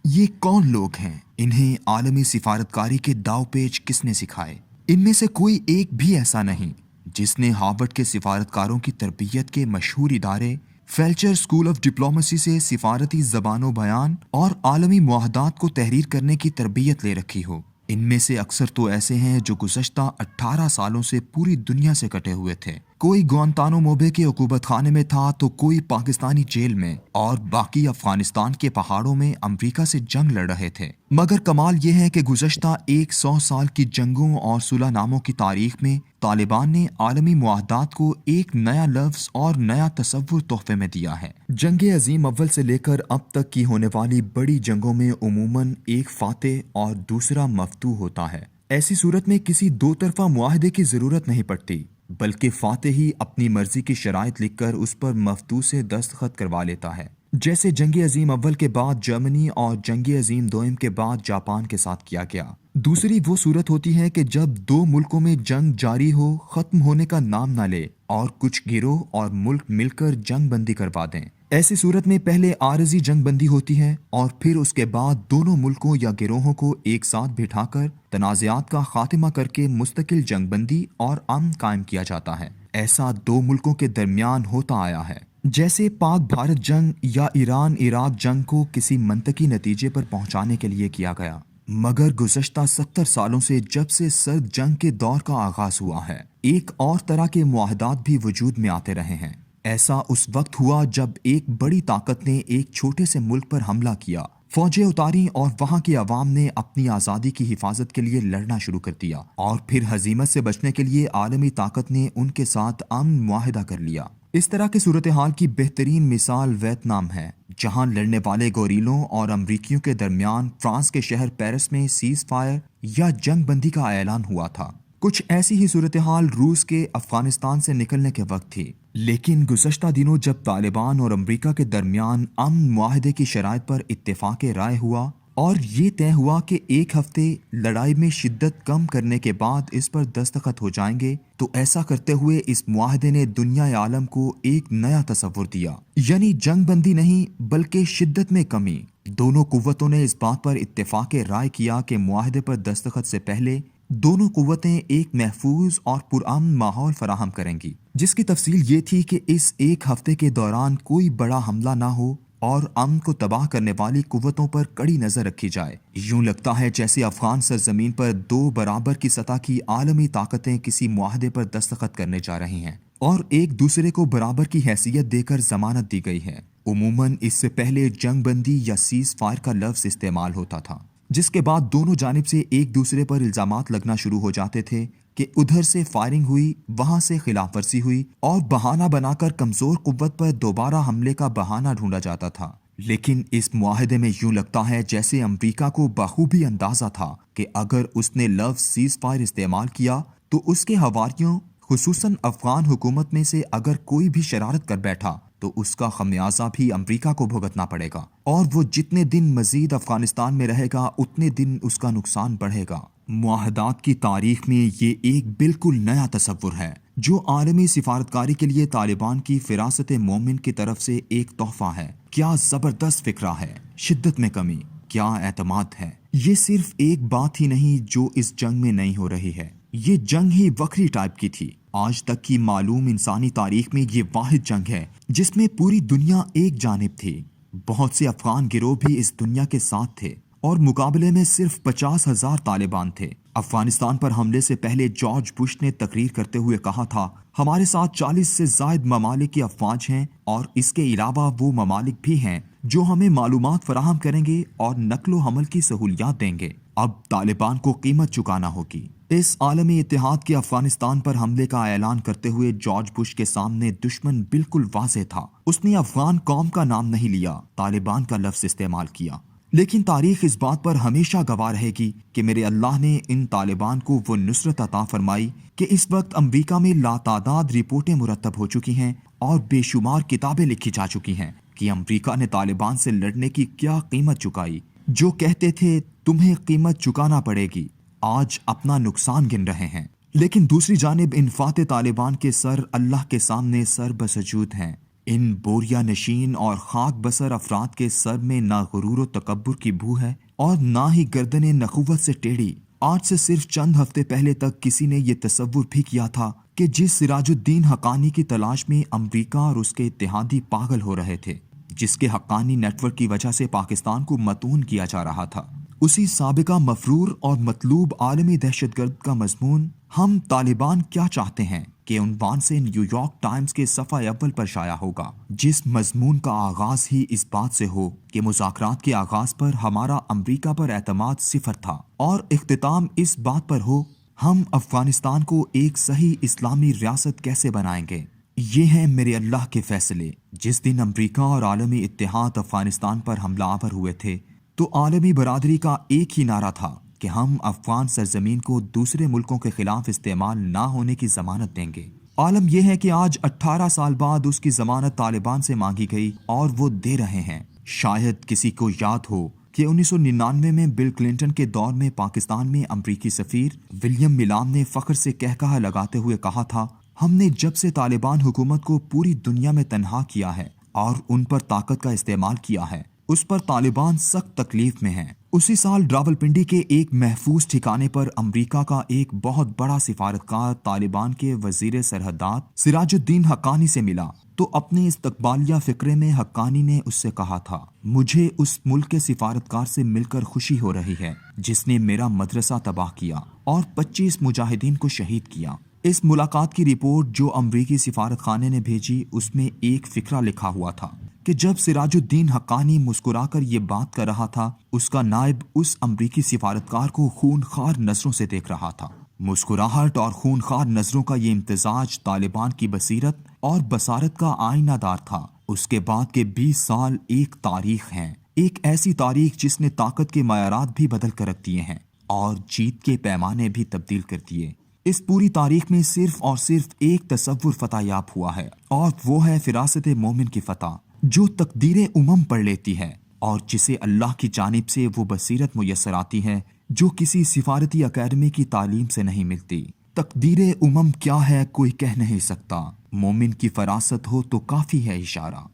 ये कौन लोग हैं? इन्हें आलमी सिफारतकारी के दाव पेच किसने सिखाए? इनमें से कोई एक भी ऐसा नहीं जिसने हार्वर्ड के सिफारतकारों की तरबियत के मशहूर इदारे फेल्चर स्कूल ऑफ डिप्लोमेसी से सिफारती ज़बानो बयान और आलमी मुआहदात को तहरीर करने की तरबियत ले रखी हो। इनमें से अक्सर तो ऐसे हैं जो गुज़श्ता 18 सालों से पूरी दुनिया से कटे हुए थे। कोई गुआंतानो बे के हुकूमत खाने में था तो कोई पाकिस्तानी जेल में और बाकी अफगानिस्तान के पहाड़ों में अमेरिका से जंग लड़ रहे थे। मगर कमाल यह है कि गुज़श्ता 100 साल की जंगों और सुलहनामों की तारीख में तालिबान ने आलमी मुआहदात को एक नया लफ्ज़ और नया तसव्वुर तोहफे में दिया है। जंग अजीम अव्वल से लेकर अब तक की होने वाली बड़ी जंगों में उमूमन एक फातेह और दूसरा मफ्तूह होता है। ऐसी सूरत में किसी दो तरफा मुआहदे की ज़रूरत नहीं पड़ती, बल्कि फातेह ही अपनी मर्जी की शराइत लिखकर उस पर मफ्तूह से दस्तखत करवा लेता है, जैसे जंग अजीम अव्वल के बाद जर्मनी और जंग अजीम दोइम के बाद जापान के साथ किया गया। दूसरी वो सूरत होती है कि जब दो मुल्कों में जंग जारी हो, खत्म होने का नाम ना ले और कुछ गिरोह और मुल्क मिलकर जंग बंदी करवा दें। ऐसी सूरत में पहले आरजी जंग बंदी होती है और फिर उसके बाद दोनों मुल्कों या गिरोहों को एक साथ बिठाकर तनाज़ात का खात्मा करके मुस्तकिल जंग बंदी और अमन कायम किया जाता है। ऐसा दो मुल्कों के दरमियान होता आया है। जैसे पाक भारत जंग या ईरान इराक जंग को किसी मंतकी नतीजे पर पहुंचाने के लिए किया गया, मगर गुज़श्ता 70 सालों से जब से सर्द जंग के दौर का आगाज हुआ है, एक और तरह के मुआहदात भी वजूद में आते रहे हैं। ऐसा उस वक्त हुआ जब एक बड़ी ताकत ने एक छोटे से मुल्क पर हमला किया, फौजें उतारी और वहां की आवाम ने अपनी आज़ादी की हिफाजत के लिए लड़ना शुरू कर दिया और फिर हजीमत से बचने के लिए आलमी ताकत ने उनके साथ अमन मुआहिदा कर लिया। इस तरह की सूरत हाल की बेहतरीन मिसाल वियतनाम है, जहां लड़ने वाले गोरीलों और अमरीकियों के दरमियान फ्रांस के शहर पेरिस में सीज फायर या जंग बंदी का ऐलान हुआ था। कुछ ऐसी ही सूरत हाल रूस के अफगानिस्तान से निकलने के वक्त थी। लेकिन गुज़श्ता दिनों जब तालिबान और अमेरिका के दरमियान अमन मुआहदे की शराइत पर इत्तेफाक राय हुआ और ये तय हुआ कि एक हफ्ते लड़ाई में शिद्दत कम करने के बाद इस पर दस्तखत हो जाएंगे, तो ऐसा करते हुए इस मुआहदे ने दुनिया आलम को एक नया तसव्वुर दिया, यानी जंग बंदी नहीं बल्कि शिद्दत में कमी। दोनों कुव्वतों ने इस बात पर इत्तेफाक राय किया कि मुआहदे पर दस्तखत से पहले दोनों कुव्वतें एक महफूज और पुरअमन माहौल फराहम करेंगी, जिसकी तफसील ये थी कि इस एक हफ्ते के दौरान कोई बड़ा हमला ना हो और अमन को तबाह करने वाली कुव्वतों पर कड़ी नजर रखी जाए। यूं लगता है जैसे अफगान सरजमीन पर दो बराबर की सतह की आलमी ताकतें किसी मुआहदे पर दस्तखत करने जा रही हैं और एक दूसरे को बराबर की हैसियत देकर जमानत दी गई है। उमूमन इससे पहले जंग बंदी या सीज फायर का लफ्ज इस्तेमाल होता था, जिसके बाद दोनों जानिब से एक दूसरे पर इल्जामात लगना शुरू हो जाते थे कि उधर से फायरिंग हुई, वहां से खिलाफ वर्जी हुई और बहाना बनाकर कमजोर कुव्वत पर दोबारा हमले का बहाना ढूंढा जाता था। लेकिन इस मुआहदे में यूं लगता है जैसे अमेरिका को बखूबी अंदाजा था कि अगर उसने लफ्ज सीज फायर इस्तेमाल किया तो उसके हवारियों खुसूसन अफगान हुकूमत में से अगर कोई भी शरारत कर बैठा तो उसका खमियाजा भी अमेरिका को भुगतना पड़ेगा और वो जितने दिन मजीद अफगानिस्तान में रहेगा उतने दिन उसका नुकसान बढ़ेगा। मुआहदात की तारीख में ये एक बिल्कुल नया तसव्वुर है जो आलमी सिफारतकारी के लिए तालिबान की फिरासत मोमिन की तरफ से एक तोहफा है। क्या जबरदस्त फिक्रा है, शिद्दत में कमी, क्या एतमाद है। ये सिर्फ एक बात ही नहीं जो इस जंग में नहीं हो रही है, ये जंग ही वक्री टाइप की थी। आज तक की मालूम इंसानी तारीख में ये वाहिद जंग है जिसमें पूरी दुनिया एक जानिब थी। बहुत से अफगान गिरोह भी इस दुनिया के साथ थे और मुकाबले में सिर्फ 50,000 तालिबान थे। अफगानिस्तान पर हमले से पहले जॉर्ज बुश ने तकरीर करते हुए कहा था, हमारे साथ 40 से जायद ममालिक की अफवाज हैं और इसके अलावा वो ममालिक भी हैं जो हमें मालूमात फराहम करेंगे और नकलो हमल की सहूलियात देंगे। अब तालिबान को कीमत चुकाना होगी। इस आलमी इत्तेहाद के अफगानिस्तान पर हमले का ऐलान करते हुए जॉर्ज बुश के सामने दुश्मन बिल्कुल वाज़ेह था। उसने अफगान कौम का नाम नहीं लिया, तालिबान का लफ्ज इस्तेमाल किया। लेकिन तारीख इस बात पर हमेशा गवाह रहेगी कि मेरे अल्लाह ने इन तालिबान को वो नुसरत अता फरमाई कि इस वक्त अमरीका में लातादाद रिपोर्टें मुरतब हो चुकी हैं और बेशुमार किताबें लिखी जा चुकी हैं कि अमरीका ने तालिबान से लड़ने की क्या कीमत चुकाई। जो कहते थे तुम्हें कीमत चुकाना पड़ेगी, आज अपना नुकसान गिन रहे हैं। लेकिन दूसरी जानिब इनफाते तालिबान के सर अल्लाह के सामने सर बसजूद हैं। ان بوریا نشین اور خاک بسر افراد کے سر میں نہ غرور و تکبر کی بو ہے اور نہ ہی گردن نخوت سے ٹیڑھی۔ آج سے صرف چند ہفتے پہلے تک کسی نے یہ تصور بھی کیا تھا کہ جس سراج الدین حقانی کی تلاش میں امریکہ اور اس کے اتحادی پاگل ہو رہے تھے، جس کے حقانی نیٹ ورک کی وجہ سے پاکستان کو متون کیا جا رہا تھا، اسی سابقہ مفرور اور مطلوب عالمی دہشت گرد کا مضمون ہم طالبان کیا چاہتے ہیں کے عنوان سے نیو یارک ٹائمز کے صفحہ اول پر شائع ہوگا، جس مضمون کا آغاز ہی اس بات سے ہو کہ مذاکرات کے آغاز پر ہمارا امریکہ پر اعتماد صفر تھا اور اختتام اس بات پر ہو ہم افغانستان کو ایک صحیح اسلامی ریاست کیسے بنائیں گے۔ یہ ہیں میرے اللہ کے فیصلے۔ جس دن امریکہ اور عالمی اتحاد افغانستان پر حملہ آور ہوئے تھے تو عالمی برادری کا ایک ہی نعرہ تھا کہ ہم افغان سرزمین کو دوسرے ملکوں کے خلاف استعمال نہ ہونے کی ضمانت دیں گے۔ عالم یہ ہے کہ آج 18 سال بعد اس کی ضمانت طالبان سے مانگی گئی اور وہ دے رہے ہیں۔ شاید کسی کو یاد ہو کہ 1999 میں بل کلنٹن کے دور میں پاکستان میں امریکی سفیر ولیم ملام نے فخر سے کہا لگاتے ہوئے کہا تھا، ہم نے جب سے طالبان حکومت کو پوری دنیا میں تنہا کیا ہے اور ان پر طاقت کا استعمال کیا ہے، اس پر طالبان سخت تکلیف میں ہیں۔ اسی سال راولپنڈی کے ایک محفوظ ٹھکانے پر امریکہ کا ایک بہت بڑا سفارتکار طالبان کے وزیر سرحدات سراج الدین حقانی سے ملا تو اپنے استقبالیہ فقرے میں حقانی نے اس سے کہا تھا، مجھے اس ملک کے سفارتکار سے مل کر خوشی ہو رہی ہے جس نے میرا مدرسہ تباہ کیا اور 25 مجاہدین کو شہید کیا۔ اس ملاقات کی رپورٹ جو امریکی سفارت خانے نے بھیجی اس میں ایک فقرہ لکھا ہوا تھا کہ جب سراج الدین حقانی مسکرا کر یہ بات کر رہا تھا، اس کا نائب اس امریکی سفارتکار کو خونخوار نظروں سے دیکھ رہا تھا۔ مسکراہٹ اور خونخوار نظروں کا یہ امتزاج طالبان کی بصیرت اور بصارت کا آئینہ دار تھا۔ اس کے بعد کے 20 سال ایک تاریخ ہیں، ایک ایسی تاریخ جس نے طاقت کے معیارات بھی بدل کر رکھ دیے ہیں اور جیت کے پیمانے بھی تبدیل کر دیے۔ اس پوری تاریخ میں صرف اور صرف ایک تصور فتح یاب ہوا ہے اور وہ ہے فراست مومن کی فتح، جو تقدیر پڑھ لیتی ہے اور جسے اللہ کی جانب سے وہ بصیرت میسر آتی ہے جو کسی سفارتی اکیڈمی کی تعلیم سے نہیں ملتی۔ تقدیر کیا ہے کوئی کہہ نہیں سکتا، مومن کی فراست ہو تو کافی ہے اشارہ۔